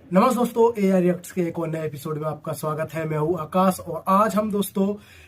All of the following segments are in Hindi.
नमस्कार दोस्तों, एआर रिएक्ट्स के एक और नए एपिसोड में आपका स्वागत है। मैं हूं आकाश और आज हम दोस्तों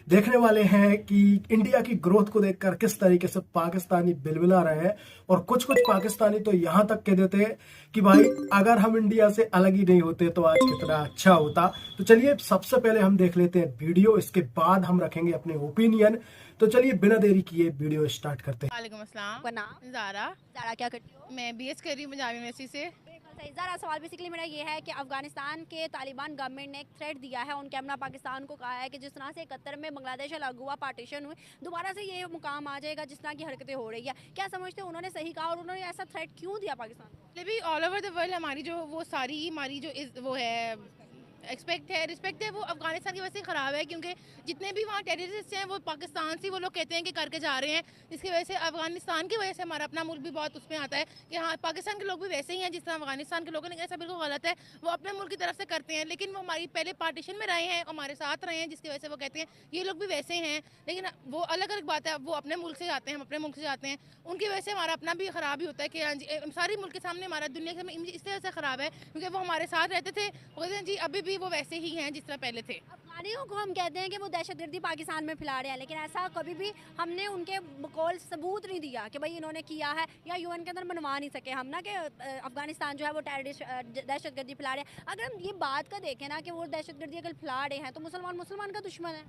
देखने वाले हैं कि इंडिया की ग्रोथ को देखकर किस तरीके से पाकिस्तानी बिलबिला रहे हैं। और कुछ कुछ पाकिस्तानी तो यहां तक कह देते हैं कि भाई अगर हम इंडिया से अलग ही नहीं होते तो आज कितना अच्छा होता। तो चलिए सबसे पहले हम देख लेते हैं वीडियो, इसके बाद हम रखेंगे अपने ओपिनियन। तो चलिए बिना देरी किए वीडियो स्टार्ट करते हैं। वालेकुम अस्सलाम। आपका नाम? ज़ारा। ज़ारा क्या करती हो? मैं बीएस कर रही हूँ पंजाबी यूनिवर्सिटी से। बिल्कुल सही। ज़ारा सवाल बेसिकली मेरा ये है कि अफगानिस्तान के तालिबान गवर्नमेंट ने एक थ्रेट दिया है, उनके हमला पाकिस्तान को कहा है कि जिस तरह से 71 में बांग्लादेश अलग हुआ, पार्टीशन हुई, दोबारा से ये मुकाम आ जाएगा जिस तरह की हरकतें हो रही है। क्या समझते हो उन्होंने सही कहा और उन्होंने ऐसा थ्रेट क्यों दिया पाकिस्तान को? भी ऑल ओवर द वर्ल्ड हमारी जो वो सारी हमारी जो वो है रिस्पेक्ट है वो अफगानिस्तान की वजह से ख़राब है, क्योंकि जितने भी वहाँ टेररिस्ट हैं वो पाकिस्तान से वो लोग कहते हैं कि करके जा रहे हैं, जिसकी वजह से अफगानिस्तान की वजह से हमारा अपना मुल्क भी बहुत उसमें आता है कि हाँ पाकिस्तान के लोग भी वैसे ही हैं जिस तरह अफगानिस्तान के लोग हैं। लेकिन ऐसा बिल्कुल गलत है, वो अपने मुल्क की तरफ से करते हैं, लेकिन वो हमारी पहले पार्टीशन में रहे हैं, हमारे साथ रहे हैं, जिसकी वजह से वो कहते हैं ये लोग भी वैसे हैं। लेकिन वो अलग अलग बात है, वो अपने मुल्क से जाते हैं, हम अपने मुल्क से जाते हैं, उनकी वजह से हमारा अपना भी ख़राब ही होता है कि हाँ जी सारी मुल्क के सामने हमारा दुनिया का इमेज इस तरह से ख़राब है क्योंकि वो हमारे साथ रहते थे, वो कहते हैं जी अभी भी वो वैसे ही हैं जिस तरह पहले थे। अफगानियों को हम कहते हैं कि वो दहशतगर्दी पाकिस्तान में फैला रहे हैं, लेकिन ऐसा कभी भी हमने उनके बकौल सबूत नहीं दिया कि भाई इन्होंने किया है, या यूएन के अंदर मनवा नहीं सके हम ना कि अफगानिस्तान जो है वो टेररिस्ट दहशतगर्दी फैला रहे हैं। अगर हम ये बात का देखें ना कि वो दहशतगर्दी अगर फैला रहे हैं तो मुसलमान मुसलमान का दुश्मन है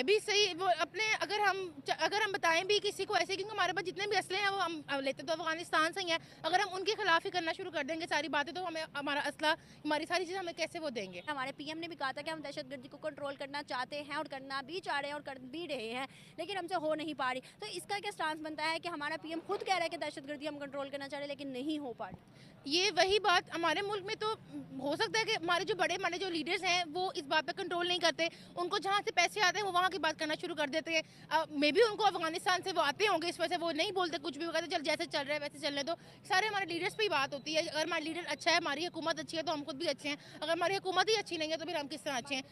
भी सही। वो अपने अगर हम बताएं भी किसी को ऐसे, क्योंकि हमारे पास जितने भी असले हैं वो हम लेते तो अफगानिस्तान से ही हैं, अगर हम उनके खिलाफ ही करना शुरू कर देंगे सारी बातें तो हमें हमारा असला हमारी सारी चीज़ें हमें कैसे वो देंगे। हमारे पीएम ने भी कहा था कि हम दहशतगर्दी को कंट्रोल करना चाहते हैं और करना भी चाह रहे हैं और कर भी रहे हैं, लेकिन हमसे हो नहीं पा रही। तो इसका क्या स्टांस बनता है कि हमारा पीएम खुद कह रहा है कि दहशतगर्दी हम कंट्रोल करना चाह रहे हैं लेकिन नहीं हो पा रही? ये वही बात हमारे मुल्क में तो हो सकता है कि हमारे जो लीडर्स हैं वो इस बात पे कंट्रोल नहीं करते, उनको जहाँ से पैसे आते हैं वो वहाँ की बात करना शुरू कर देते हैं। मे बी उनको अफगानिस्तान से वो आते होंगे, इस वजह से वो नहीं बोलते कुछ भी, वो कहते चल जैसे चल रहा है वैसे चलने दो। सारे हमारे लीडर्स पे ही बात होती है। अगर हमारा लीडर अच्छा है, हमारी हुकूमत अच्छी है तो हम खुद भी अच्छे हैं, अगर हमारी हुकूमत ही अच्छी नहीं है तो फिर हम किस तरह अच्छे हैं?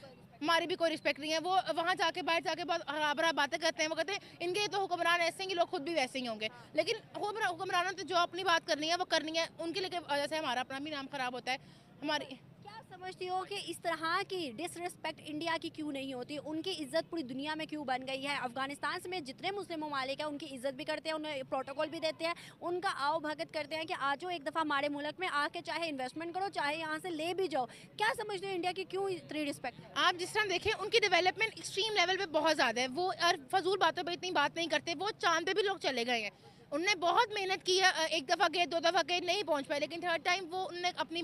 हमारी भी कोई रिस्पेक्ट नहीं है। वो वहाँ जाके बाहर जाके बहुत हरा बातें करते हैं, वो कहते हैं इनके तो हुक्मरान ऐसे हैं कि लोग खुद भी वैसे ही होंगे। लेकिन हुक्मरानों ने जो अपनी बात करनी है वो करनी है, उनके लिए वजह से हमारा अपना भी नाम खराब होता है। हमारी क्या समझती हो कि इस तरह की डिसरिस्पेक्ट इंडिया की क्यों नहीं होती? उनकी इज्जत पूरी दुनिया में क्यों बन गई है? अफगानिस्तान में जितने मुस्लिम ममालिक हैं उनकी इज्जत भी करते हैं, उन्हें प्रोटोकॉल भी देते हैं, उनका आओ भगत करते हैं कि आज एक दफ़ा हमारे मुल्क में आके चाहे इन्वेस्टमेंट करो चाहे यहाँ से ले भी जाओ। क्या समझते हो इंडिया की क्यों इतनी रिस्पेक्ट है? आप जिस तरह देखें उनकी डेवलपमेंट एक्सट्रीम लेवल पे बहुत ज़्यादा है, वो और फजूल बातों पे इतनी बात नहीं करते। वो चांद पे भी लोग चले गए हैं, उनने बहुत मेहनत की है, एक दफ़ा गए दो दफ़ा गए नहीं पहुंच पाए, लेकिन थर्ड टाइम वो उन्होंने अपनी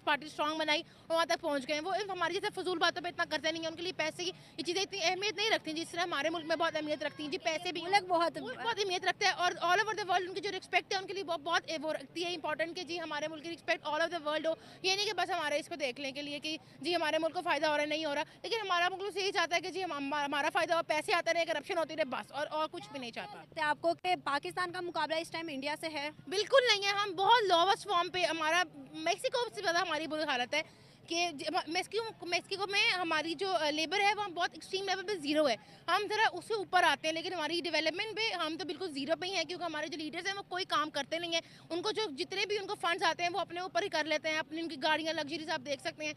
पार्टी स्ट्रांग बनाई और वहाँ तक पहुंच गए। वो हमारी जैसे फजूल बातों पे इतना करते नहीं है, उनके लिए पैसे की ये चीज़ें इतनी अहमियत नहीं रखती जिस तरह हमारे मुल्क में बहुत अहमियत रखती हैं। जी पैसे भी मुल्क बहुत बहुत अहमियत रखता है और ऑल ओवर द वर्ल्ड उनकी जो रिस्पेक्ट है उनके लिए बहुत वो रखती है इंपॉर्टेंट कि जी हमारे मुल्क की respect all over the world हो। ये नहीं कि बस हमारे इसको देखने के लिए कि जी हमारे मुल्क को फ़ायदा हो रहा है नहीं हो रहा, लेकिन हमारा मुल्क यही चाहता है कि जी हमारा फ़ायदा हो, पैसे आते रहे, करप्शन होती रहे, बस और कुछ भी नहीं चाहता। लगता है आपको कि पाकिस्तान का मुकाबला इस टाइम इंडिया से है? बिल्कुल नहीं है, हम बहुत लोवेस्ट फॉर्म पे, हमारा मेक्सिको से ज़्यादा हमारी बुरी हालत है कि मेक्सिको में हमारी जो लेबर है वो बहुत एक्सट्रीम लेवल पे ज़ीरो है। हम ज़रा उससे ऊपर आते हैं, लेकिन हमारी डेवलपमेंट पे हम तो बिल्कुल ज़ीरो पे ही हैं, क्योंकि हमारे जो लीडर्स हैं वो कोई काम करते नहीं हैं। उनको जो जितने भी उनको फंड्स आते हैं वो अपने ऊपर ही कर लेते हैं, अपनी उनकी गाड़ियाँ लग्जरीज आप देख सकते हैं।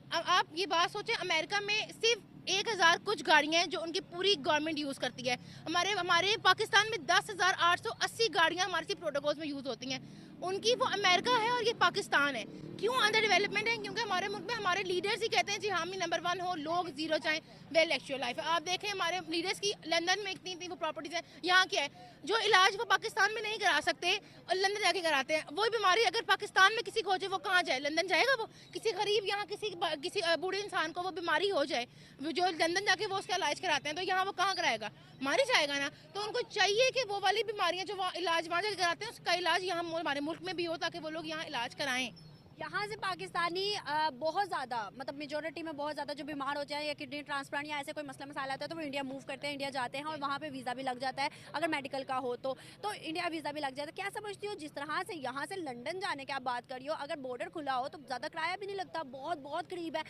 अब आप ये बात सोचें, अमेरिका में सिर्फ 1000 कुछ गाड़ियाँ हैं जो उनकी पूरी गवर्नमेंट यूज़ करती है। हमारे हमारे पाकिस्तान में 10,880 गाड़ियाँ हमारे सिर्फ प्रोटोकॉल्स में यूज़ होती हैं। उनकी वो अमेरिका है और ये पाकिस्तान है। क्यों अंडर डेवलपमेंट है? क्योंकि हमारे मुल्क में हमारे लीडर्स ही कहते हैं जी हम ही नंबर 1 हो, लोग ज़ीरो चाहें, वेल एक्चुअल लाइफ है। आप देखें हमारे लीडर्स की लंदन में इतनी वो प्रॉपर्टीज़ हैं, यहाँ क्या है जो इलाज वो पाकिस्तान में नहीं करा सकते और लंदन जाके कराते हैं। वही बीमारी अगर पाकिस्तान में किसी को हो जाए वो कहाँ जाए? लंदन जाएगा वो? किसी गरीब यहाँ किसी बूढ़े इंसान को वो बीमारी हो जाए, जो लंदन जाके वो उसका इलाज कराते हैं, तो यहाँ वो कहाँ कराएगा? मर ही जाएगा ना। तो उनको चाहिए कि वो वाली बीमारियाँ जो वहाँ इलाज वहाँ जाके कराते हैं उसका इलाज यहाँ हमारे मुल्क में भी हो, ताकि वो लोग यहाँ इलाज कराएं। यहाँ से पाकिस्तानी बहुत ज़्यादा मतलब मेजोरिटी में बहुत ज़्यादा जो बीमार हो जाए या किडनी ट्रांसप्लांट या ऐसे कोई मसला मसाला आता है तो वो इंडिया मूव करते हैं, इंडिया जाते हैं और वहाँ पे वीज़ा भी लग जाता है अगर मेडिकल का हो तो इंडिया वीज़ा भी लग जाता है। क्या समझती हो जिस तरह से यहाँ से लंदन जाने की आप बात करी हो, अगर बॉर्डर खुला हो तो ज़्यादा किराया भी नहीं लगता, बहुत बहुत करीब है,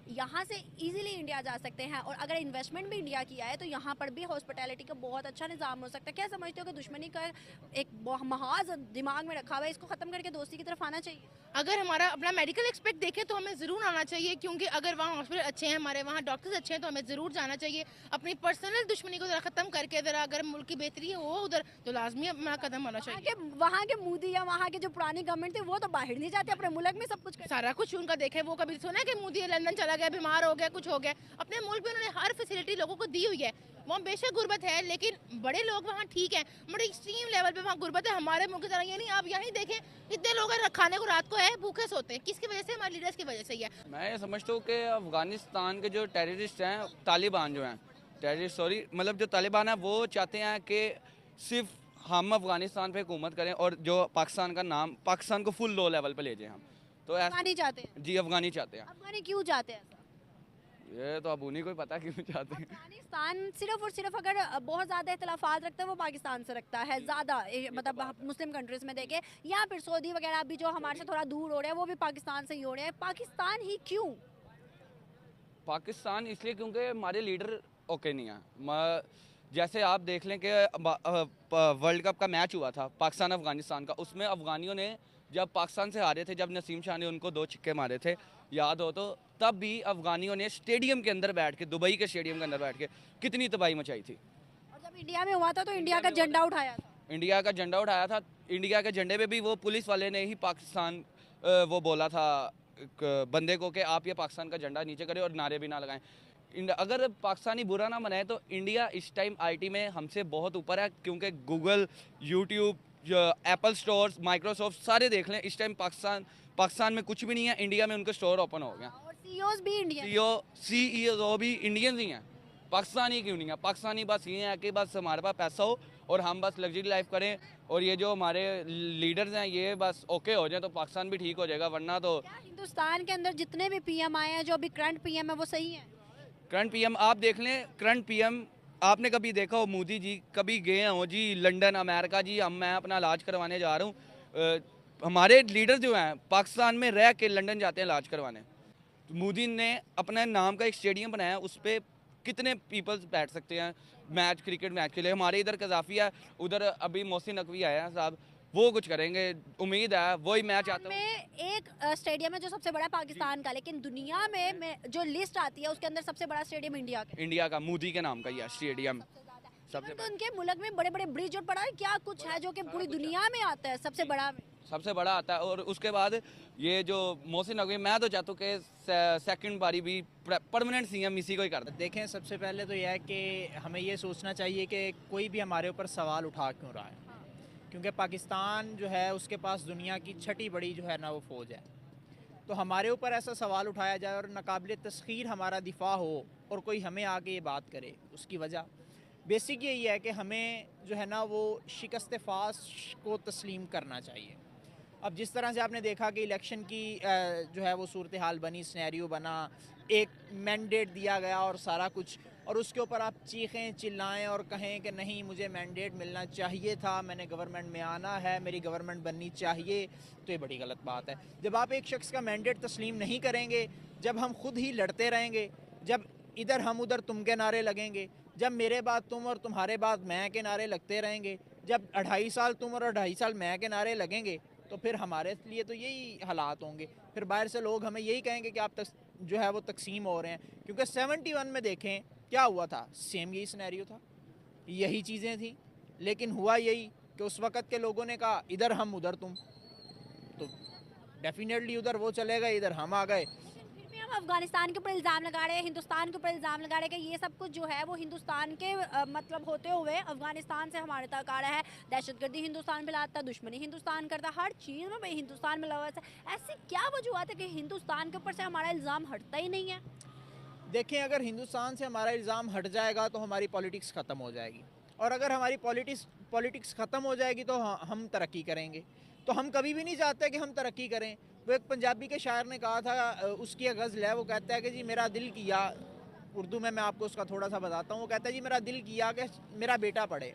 यहाँ से इजीली इंडिया जा सकते हैं, और अगर इन्वेस्टमेंट भी इंडिया किया है तो यहाँ पर भी हॉस्पिटैलिटी का बहुत अच्छा निज़ाम हो सकता है। क्या समझते हो कि दुश्मनी का एक महाज दिमाग में रखा हुआ है, इसको ख़त्म करके दोस्ती की तरफ आना चाहिए? अगर हमारा अपना मेडिकल एक्सपेक्ट देखें तो हमें ज़रूर आना चाहिए, क्योंकि अगर वहाँ हॉस्पिटल अच्छे हैं, हमारे वहाँ डॉक्टर्स अच्छे हैं, तो हमें ज़रूर जाना चाहिए। अपनी पर्सनल दुश्मनी को ज़रा ख़त्म करके ज़रा अगर मुल्क की बेहतरी हो उधर, तो लाजमी अपना कदम होना चाहिए। वहाँ के मोदी या वहाँ के जो पुरानी गवर्नमेंट थी वो तो बाहर नहीं जाते, अपने मुल्क में सब कुछ करते। सारा कुछ उनका देखे, वो कभी सुना है कि मोदी लंदन चला गया, बीमार हो गया, कुछ हो गया? अपने मुल्क में उन्होंने हर फैसिलिटी लोगों को दी हुई है। वहाँ बेशक गुर्बत है, लेकिन बड़े लोग वहाँ ठीक हैं, बड़े एक्सट्रीम लेवल पे वहाँ गुर्बत है। हमारे मुल्क की तरह ये नहीं। आप यहीं देखें, इतने लोग खाने को रात को है भूखे सोते हैं, किसकी वजह से? हमारे लीडर्स की वजह से ही है। मैं ये समझता हूँ कि अफ़गानिस्तान के जो टेररिस्ट हैं, तालिबान जो हैं, मतलब जो तालिबान है वो चाहते हैं कि सिर्फ हम अफ़गानिस्तान पे हुकूमत करें और जो पाकिस्तान को फुल लो लेवल पे ले जाएं हम। तो अफगानी चाहते हैं? जी, अफ़गानी चाहते हैं। अफगानी क्यों चाहते हैं? ये तो अब उन्हीं को ही पता क्यों चाहते हैं। अफगानिस्तान सिर्फ और सिर्फ अगर बहुत ज़्यादा इख्तलाफात रखता है वो पाकिस्तान से रखता है ज़्यादा, मतलब मुस्लिम कंट्रीज में देखें, या फिर सऊदी वगैरह भी जो हमारे से थोड़ा दूर हो रहे हैं वो भी पाकिस्तान से ही हो रहे हैं। पाकिस्तान ही क्यों? पाकिस्तान इसलिए क्योंकि हमारे लीडर ओके नहीं है। जैसे आप देख लें कि वर्ल्ड कप का मैच हुआ था पाकिस्तान अफ़गानिस्तान का, उसमें अफ़गानियों ने जब पाकिस्तान से हारे थे, जब नसीम शाह ने उनको 2 छक्के मारे थे, याद हो तो, तब भी अफ़गानियों ने स्टेडियम के अंदर बैठ के, दुबई के स्टेडियम के अंदर बैठ के कितनी तबाही मचाई थी। और जब इंडिया में हुआ था तो इंडिया का झंडा उठाया था। इंडिया का झंडा उठाया था। इंडिया के झंडे पे भी वो पुलिस वाले ने ही पाकिस्तान वो बोला था बंदे को कि आप ये पाकिस्तान का झंडा नीचे करें और नारे भी ना लगाएं। अगर पाकिस्तानी बुरा ना मनाए तो इंडिया इस टाइम आईटी में हमसे बहुत ऊपर है, क्योंकि Google, YouTube, Apple stores, Microsoft सारे देख लें, इस टाइम पाकिस्तान में कुछ भी नहीं है, इंडिया में उनके स्टोर ओपन हो गया। और सीईओज भी इंडियन, सीईओ भी इंडियंस ही हैं। पाकिस्तानी क्यों नहीं है? पाकिस्तानी बस ये है कि बस हमारे पास पैसा हो और हम बस लग्जरी लाइफ करें, और ये जो हमारे लीडर्स हैं ये बस ओके हो जाए तो पाकिस्तान भी ठीक हो जाएगा, वरना तो। क्या हिंदुस्तान के अंदर जितने भी पीएम आए हैं, जो अभी करंट पीएम है, वो सही है? करंट पीएम आप देख लें, करंट पीएम आपने कभी देखा हो मोदी जी कभी गए हो जी लंदन, अमेरिका जी मैं अपना इलाज करवाने जा रहा हूँ? हमारे लीडर जो हैं पाकिस्तान में रह के लंदन जाते हैं इलाज करवाने। मोदी ने अपने नाम का एक स्टेडियम बनाया, उस पर कितने पीपल्स बैठ सकते हैं मैच, क्रिकेट मैच के लिए। हमारे इधर कजाफी है, उधर अभी मोहसिन नकवी आया है साहब, वो कुछ करेंगे, उम्मीद है वही मैच आता है। में एक स्टेडियम है जो सबसे बड़ा पाकिस्तान का, लेकिन दुनिया में जो लिस्ट आती है उसके अंदर सबसे बड़ा स्टेडियम इंडिया का मोदी के नाम का ही है स्टेडियम सबसे तो उनके मुल्क में बड़े बड़े ब्रिज और बड़ा क्या कुछ है जो कि पूरी दुनिया में आता है, सबसे बड़ा आता है। और उसके बाद ये जो मोहसिन नकवी, मैं तो चाहता हूँ कि सेकंड बारी भी परमानेंट सीएम इसी को ही करता। देखें, सबसे पहले तो यह है कि हमें ये सोचना चाहिए कि कोई भी हमारे ऊपर सवाल उठा क्यों रहा है, क्योंकि पाकिस्तान जो है उसके पास दुनिया की छठी बड़ी जो है ना वो फ़ौज है। तो हमारे ऊपर ऐसा सवाल उठाया जाए और नाकाबिल तस्खीर हमारा दिफा हो और कोई हमें आके ये बात करे, उसकी वजह बेसिक यही है कि हमें जो है ना वो शिकस्त फास को तस्लीम करना चाहिए। अब जिस तरह से आपने देखा कि इलेक्शन की जो है वो सूरत हाल बनी, सिनेरियो बना, एक मैंडेट दिया गया और सारा कुछ, और उसके ऊपर आप चीखें चिल्लाएं और कहें कि नहीं मुझे मैंडेट मिलना चाहिए था, मैंने गवर्नमेंट में आना है, मेरी गवर्नमेंट बननी चाहिए, तो ये बड़ी गलत बात है। जब आप एक शख्स का मैंडेट तस्लीम नहीं करेंगे, जब हम खुद ही लड़ते रहेंगे, जब इधर हम उधर तुम के नारे लगेंगे, जब मेरे बाद तुम और तुम्हारे बाद मैं के नारे लगते रहेंगे, जब 2.5 साल तुम और 2.5 साल मैं के नारे लगेंगे, तो फिर हमारे लिए तो यही हालात होंगे। फिर बाहर से लोग हमें यही कहेंगे कि आप जो है वो तकसीम हो रहे हैं, क्योंकि 71 में देखें क्या हुआ था, सेम यही सिनेरियो था, यही चीज़ें थी, लेकिन हुआ यही कि उस वक़्त के लोगों ने कहा इधर हम उधर तुम, तो डेफिनेटली उधर वो चले गए, इधर हम आ गए। फिर भी हम अफगानिस्तान के ऊपर इल्ज़ाम लगा रहे हैं, हिंदुस्तान के ऊपर इल्ज़ाम लगा रहे हैं कि ये सब कुछ जो है वो हिंदुस्तान के मतलब होते हुए अफगानिस्तान से हमारे तक आ रहा है, दहशतगर्दी हिंदुस्तान फैलाता, दुश्मनी हिंदुस्तान करता, हर चीज़ में भाई हिंदुस्तान में लगा है। ऐसी क्या वजूहत है कि हिंदुस्तान के ऊपर से हमारा इल्ज़ाम हटता ही नहीं है? देखें, अगर हिंदुस्तान से हमारा इल्ज़ाम हट जाएगा तो हमारी पॉलिटिक्स ख़त्म हो जाएगी, और अगर हमारी पॉलिटिक्स ख़त्म हो जाएगी तो हम तरक्की करेंगे। तो हम कभी भी नहीं चाहते कि हम तरक्की करें। वो एक पंजाबी के शायर ने कहा था, उसकी एक गज़ल है, वो कहता है कि जी मेरा दिल किया, उर्दू में मैं आपको उसका थोड़ा सा बताता हूँ, वो कहता है जी मेरा दिल किया कि मेरा बेटा पढ़े।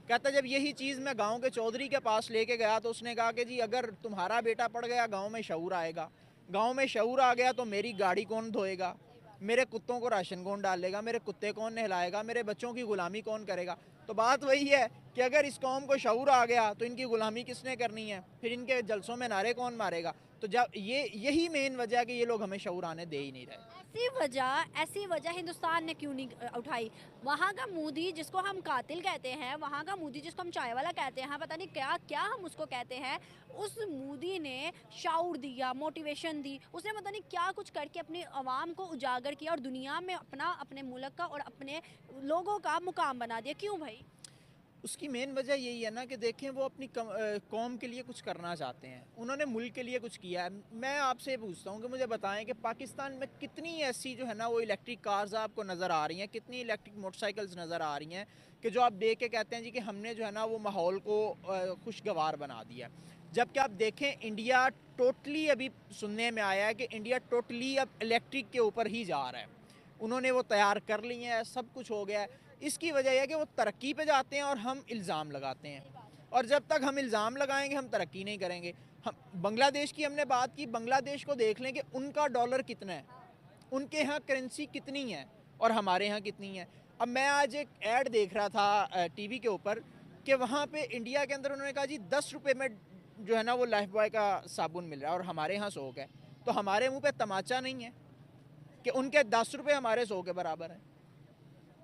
कहता है जब यही चीज़ मैं गाँव के चौधरी के पास लेके गया तो उसने कहा कि जी अगर तुम्हारा बेटा पढ़ गया गाँव में शऊर आएगा, गाँव में शऊर आ गया तो मेरी गाड़ी कौन धोएगा, मेरे कुत्तों को राशन कौन डालेगा, मेरे कुत्ते कौन नहलाएगा, मेरे बच्चों की गुलामी कौन करेगा। तो बात वही है कि अगर इस कौम को शऊर आ गया तो इनकी गुलामी किसने करनी है, फिर इनके जलसों में नारे कौन मारेगा। तो जब यही मेन वजह है कि ये लोग हमें शऊर आने दे ही नहीं रहे। ऐसी वजह हिंदुस्तान ने क्यों नहीं उठाई? वहाँ का मोदी जिसको हम कातिल कहते हैं, वहाँ का मोदी जिसको हम चाय वाला कहते हैं, पता नहीं क्या क्या हम उसको कहते हैं, उस मोदी ने शाउर दिया, मोटिवेशन दी, उसने पता नहीं क्या कुछ करके अपनी आवाम को उजागर किया और दुनिया में अपने मुल्क का और अपने लोगों का मुकाम बना दिया। क्यों भाई? उसकी मेन वजह यही है ना कि देखें वो अपनी कौम के लिए कुछ करना चाहते हैं, उन्होंने मुल्क के लिए कुछ किया है। मैं आपसे पूछता हूँ कि मुझे बताएं कि पाकिस्तान में कितनी ऐसी जो है ना वो इलेक्ट्रिक कार्स आपको नज़र आ रही हैं, कितनी इलेक्ट्रिक मोटरसाइकिल्स नज़र आ रही हैं कि जो आप देख के कहते हैं जी कि हमने जो है ना वो माहौल को खुशगवार बना दिया। जबकि आप देखें इंडिया टोटली, अभी सुनने में आया है कि इंडिया टोटली अब इलेक्ट्रिक के ऊपर ही जा रहा है, उन्होंने वो तैयार कर ली है, सब कुछ हो गया है। इसकी वजह यह है कि वो तरक्की पे जाते हैं और हम इल्ज़ाम लगाते हैं, और जब तक हम इल्ज़ाम लगाएंगे हम तरक्की नहीं करेंगे। हम बांग्लादेश की हमने बात की, बांग्लादेश को देख लें कि उनका डॉलर कितना है, उनके यहाँ करेंसी कितनी है और हमारे यहाँ कितनी है। अब मैं आज एक ऐड देख रहा था टीवी के ऊपर कि वहाँ पे इंडिया के अंदर उन्होंने कहा जी 10 रुपये में जो है ना वो लाइफ बॉय का साबुन मिल रहा है और हमारे यहाँ 100 का है। तो हमारे मुँह पे तमाचा नहीं है कि उनके 10 रुपये हमारे 100 के बराबर हैं।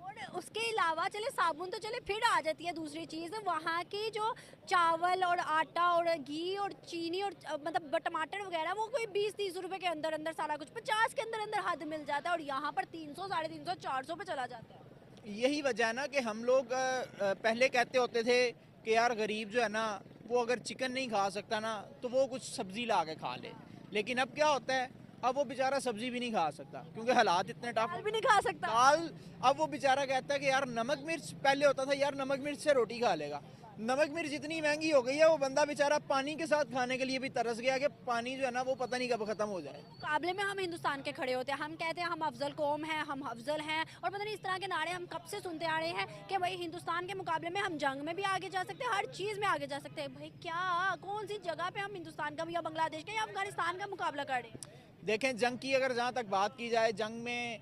और उसके अलावा चले साबुन तो चले, फिर आ जाती है दूसरी चीज़, वहाँ की जो चावल और आटा और घी और चीनी और मतलब टमाटर वगैरह वो कोई 20-30 रुपए के अंदर अंदर सारा कुछ 50 के अंदर अंदर हद मिल जाता है, और यहाँ पर 300, 350, 400 पे चला जाता है। यही वजह है ना कि हम लोग पहले कहते होते थे कि यार गरीब जो है ना वो अगर चिकन नहीं खा सकता ना तो वो कुछ सब्जी ला के खा ले, लेकिन अब क्या होता है, अब वो बेचारा सब्जी भी नहीं खा सकता क्योंकि हालात इतने टफ। दाल भी नहीं खा सकता। दाल, अब वो बेचारा कहता है कि यार नमक मिर्च, पहले होता था यार नमक मिर्च से रोटी खा लेगा, नमक मिर्च इतनी महंगी हो गई है वो बंदा बेचारा पानी के साथ खाने के लिए भी तरस गया कि पानी जो है ना वो पता नहीं कब खत्म हो जाए। मुकाबले में हम हिंदुस्तान के खड़े होते हैं, हम कहते हैं हम अफजल कौम हैं, हम अफजल हैं, और पता नहीं इस तरह के नारे हम कब से सुनते आ रहे हैं कि भाई हिंदुस्तान के मुकाबले में हम जंग में भी आगे जा सकते हैं, हर चीज़ में आगे जा सकते हैं। भाई क्या, कौन सी जगह पे हम हिंदुस्तान का या बांग्लादेश का या अफगानिस्तान का मुकाबला कर रहे हैं? देखें जंग की अगर जहाँ तक बात की जाए, जंग में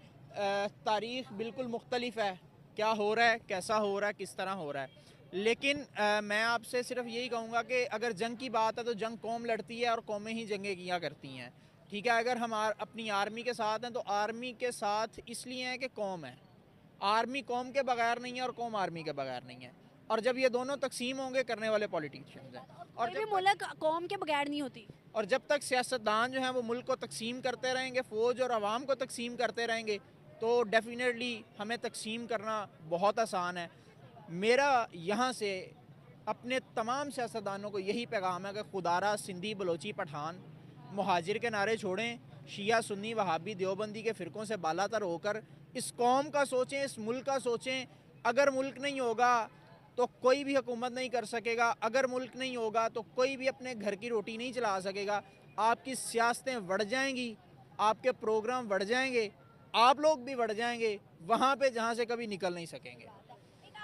तारीख बिल्कुल मुख्तलिफ है, क्या हो रहा है, कैसा हो रहा है, किस तरह हो रहा है। लेकिन मैं आपसे सिर्फ यही कहूँगा कि अगर जंग की बात है तो जंग कौम लड़ती है और कौमें ही जंगें किया करती हैं, ठीक है। अगर हम अपनी आर्मी के साथ हैं तो आर्मी के साथ इसलिए हैं कि कौम है, आर्मी कौम के बगैर नहीं है और कौम आर्मी के बगैर नहीं है। और जब ये दोनों तकसीम होंगे करने वाले पॉलिटिशियंस हैं, और कोई भी मुल्क कौम के बगैर नहीं होती। और जब तक सियासतदान जो हैं वो मुल्क को तकसीम करते रहेंगे, फ़ौज और आवाम को तकसीम करते रहेंगे, तो डेफिनेटली हमें तकसीम करना बहुत आसान है। मेरा यहाँ से अपने तमाम सियासतदानों को यही पैगाम है कि खुदारा सिंधी बलोची पठान मुहाजिर के नारे छोड़ें, शिया सुन्नी वहाबी देवबंदी के फ़िरक़ों से बालातर होकर इस कौम का सोचें, इस मुल्क का सोचें। अगर मुल्क नहीं होगा तो कोई भी हुकूमत नहीं कर सकेगा, अगर मुल्क नहीं होगा तो कोई भी अपने घर की रोटी नहीं चला सकेगा। आपकी सियासतें बढ़ जाएंगी, आपके प्रोग्राम बढ़ जाएंगे, आप लोग भी बढ़ जाएंगे वहाँ पे जहाँ से कभी निकल नहीं सकेंगे।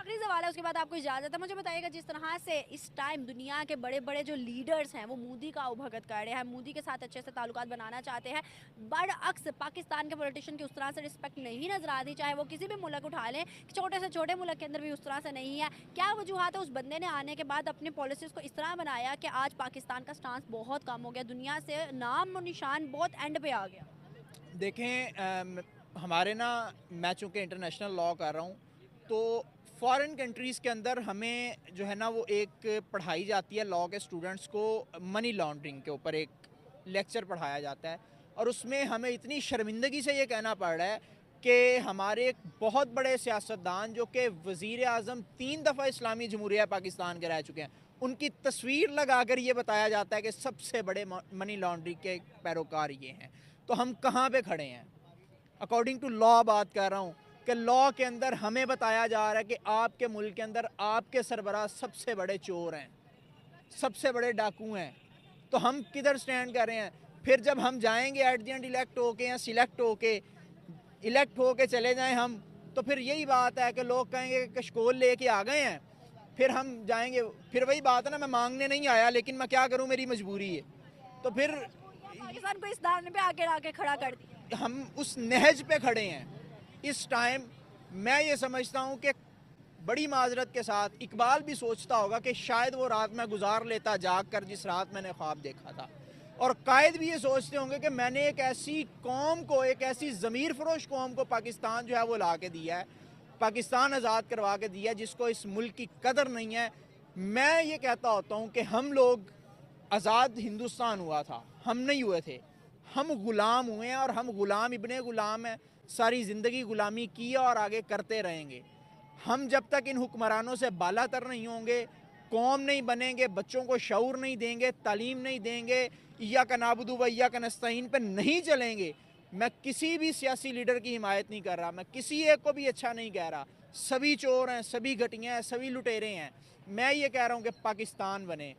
आखिरी सवाल है, उसके बाद आपको इजाज़त है। मुझे बताइएगा, जिस तरह से इस टाइम दुनिया के बड़े बड़े जो लीडर्स हैं वो मोदी का भगत कर रहे हैं, मोदी के साथ अच्छे से ताल्लुकात बनाना चाहते हैं, बरअक्स पाकिस्तान के पॉलिटिशियन की उस तरह से रिस्पेक्ट नहीं नजर आती, चाहे वो किसी भी मुल्क उठा लें, छोटे से छोटे मुल्क के अंदर भी उस तरह से नहीं है। क्या वजूहत है उस बंदे ने आने के बाद अपनी पॉलिसीज़ को इस तरह बनाया कि आज पाकिस्तान का स्टांस बहुत कम हो गया, दुनिया से नाम और निशान बहुत एंड पे आ गया? देखें हमारे ना, मैं चूँकि इंटरनेशनल लॉ कर रहा हूँ तो फॉरेन कंट्रीज़ के अंदर हमें जो है ना वो एक पढ़ाई जाती है लॉ के स्टूडेंट्स को, मनी लॉन्ड्रिंग के ऊपर एक लेक्चर पढ़ाया जाता है, और उसमें हमें इतनी शर्मिंदगी से ये कहना पड़ रहा है कि हमारे एक बहुत बड़े सियासतदान जो कि वज़ीर आज़म 3 दफ़ा इस्लामी जमहूरिया पाकिस्तान के रह चुके हैं, उनकी तस्वीर लगाकर ये बताया जाता है कि सबसे बड़े मनी लॉन्ड्रिंग के पैरोकार ये हैं। तो हम कहाँ पे खड़े हैं? अकॉर्डिंग टू लॉ बात कर रहा हूँ कि लॉ के अंदर हमें बताया जा रहा है कि आपके मुल्क के अंदर आपके सरबराह सबसे बड़े चोर हैं, सबसे बड़े डाकू हैं, तो हम किधर स्टैंड कर रहे हैं? फिर जब हम जाएंगे एट द एंड इलेक्ट होके या सिलेक्ट होके, इलेक्ट होके चले जाएं हम, तो फिर यही बात है कि लोग कहेंगे कि कशकोल लेके आ गए हैं, फिर हम जाएंगे, फिर वही बात है ना, मैं मांगने नहीं आया लेकिन मैं क्या करूं, मेरी मजबूरी है। तो फिर पाकिस्तान को इस दाने पे आके खड़ा कर दिया। हम उस नहज पे खड़े हैं इस टाइम। मैं ये समझता हूँ कि बड़ी माजरत के साथ इकबाल भी सोचता होगा कि शायद वो रात मैं गुजार लेता जाग कर जिस रात मैंने ख्वाब देखा था, और कायद भी ये सोचते होंगे कि मैंने एक ऐसी कौम को, एक ऐसी ज़मीर फरोश कौम को पाकिस्तान जो है वो ला के दिया है, पाकिस्तान आज़ाद करवा के दिया है, जिसको इस मुल्क की कदर नहीं है। मैं ये कहता होता हूँ कि हम लोग, आज़ाद हिंदुस्तान हुआ था, हम नहीं हुए थे, हम ग़ुलाम हुए हैं और हम ग़ुलाम इब्ने ग़ुलाम हैं। सारी ज़िंदगी ग़ुलामी की और आगे करते रहेंगे। हम जब तक इन हुक्मरानों से बालातर नहीं होंगे, कौम नहीं बनेंगे, बच्चों को शऊर नहीं देंगे, तालीम नहीं देंगे, इय्याका नाबुदु व इय्याका नस्तईन पे नहीं चलेंगे। मैं किसी भी सियासी लीडर की हिमायत नहीं कर रहा, मैं किसी एक को भी अच्छा नहीं कह रहा। सभी चोर हैं, सभी घटिया हैं, सभी लुटेरे हैं। मैं ये कह रहा हूँ कि पाकिस्तान बने,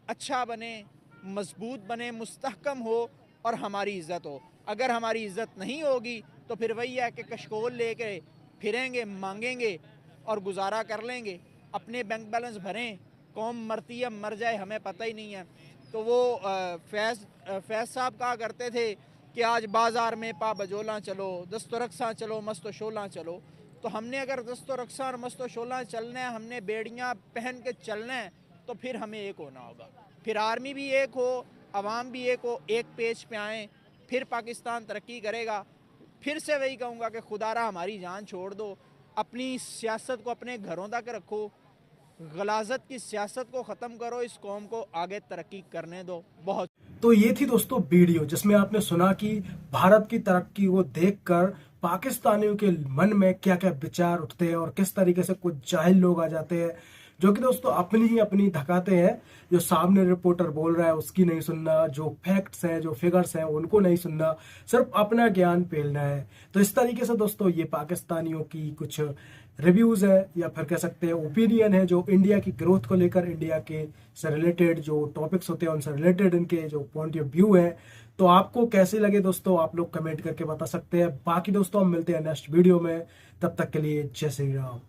अच्छा बने, मजबूत बने, मुस्तहकम हो और हमारी इज़्ज़त हो। अगर हमारी इज़्ज़त नहीं होगी तो फिर वही है कि कशकोल लेके फिरेंगे, मांगेंगे और गुजारा कर लेंगे, अपने बैंक बैलेंस भरें, कौम मरती है मर जाए हमें पता ही नहीं है। तो वो फैज़ साहब कहा करते थे कि आज बाज़ार में पा बजोला चलो, दस्तो रक्सा चलो, मस्तो शोला चलो। तो हमने अगर दस्तो रक्सा और मस्तो शोला चलना है, हमने बेड़ियाँ पहन के चलना है, तो फिर हमें एक होना होगा। फिर आर्मी भी एक हो, अवाम भी एक हो, एक पेज पे आएँ, फिर पाकिस्तान तरक्की करेगा। फिर से वही कहूँगा कि खुदारा हमारी जान छोड़ दो, अपनी सियासत को अपने घरों तक रखो, गलाजत की सियासत को ख़त्म करो, इस कौम को आगे तरक्की करने दो। बहुत तो ये थी दोस्तों वीडियो जिसमें आपने सुना कि भारत की तरक्की को देखकर पाकिस्तानियों के मन में क्या क्या विचार उठते हैं और किस तरीके से कुछ जाहिल लोग आ जाते हैं जो कि दोस्तों अपनी ही अपनी धकाते हैं। जो सामने रिपोर्टर बोल रहा है उसकी नहीं सुनना, जो फैक्ट्स हैं, जो फिगर्स हैं उनको नहीं सुनना, सिर्फ अपना ज्ञान पेलना है। तो इस तरीके से दोस्तों ये पाकिस्तानियों की कुछ रिव्यूज है या फिर कह सकते हैं ओपिनियन है जो इंडिया की ग्रोथ को लेकर, इंडिया के से रिलेटेड जो टॉपिक्स होते हैं उनसे रिलेटेड इनके जो पॉइंट ऑफ व्यू है। तो आपको कैसे लगे दोस्तों आप लोग कमेंट करके बता सकते हैं। बाकी दोस्तों हम मिलते हैं नेक्स्ट वीडियो में, तब तक के लिए जय श्री राम।